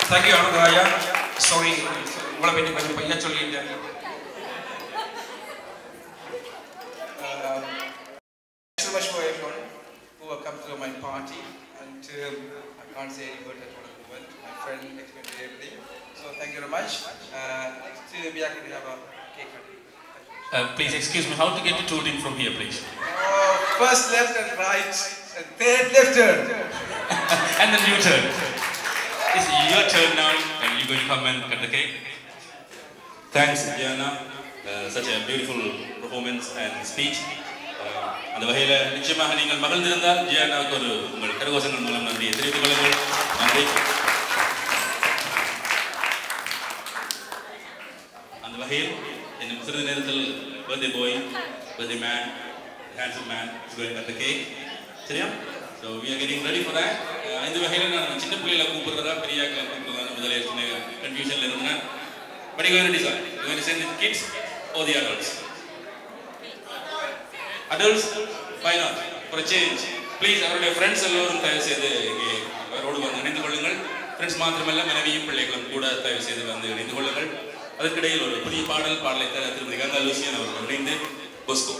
Thank you, Anugaya. Sorry, thank you so much for everyone who have come to my party. And I can't say any word at all at the moment. My friend explained everything. So thank you very much. To be happy to have a cake cutting. Please excuse me, how to get to Tooting from here, please? First left and right, and third left turn. And then you turn. It's your turn now, and you're going to come and cut the cake. Thanks, Diana. Such a beautiful performance and speech. அந்த வகையில் நிச்சயமாக நீங்கள் மகிழ்ந்திருந்தால் ஜியானாவுக்கு ஒரு உங்கள் கரகோஷங்கள் மூலம் நன்றியை தெரிவித்துக் கொள்ளுங்கள். நன்றி. அந்த வகையில் இன்னும் சிறிது நேரத்தில் birthday boy, birthday man, handsome man is going to cut the cake. சரியா? So we are getting ready for that. இந்த வகையில் நான் சின்ன பிள்ளைகளை கூப்பிடுறதா பெரிய கூப்பிடுறதா முதல்ல கன்ஃபியூஷன்ல இருந்தேன். But you are going to decide. You are going to send the kids or the adults? Adults, why not? For a change. Please, அவருடைய friends எல்லோரும் தயவு செய்து இங்கே அவரோடு வந்து இணைந்து கொள்ளுங்கள். ஃப்ரெண்ட்ஸ் மாத்திரமல்ல மனைவியும் பிள்ளைகளும் கூட தயவு செய்து வந்து இணைந்து கொள்ளுங்கள். அதற்கிடையில் ஒரு புதிய பாடலை தர திருமதி கங்கா லூசியன் அவர்கள் இணைந்து போஸ்கோ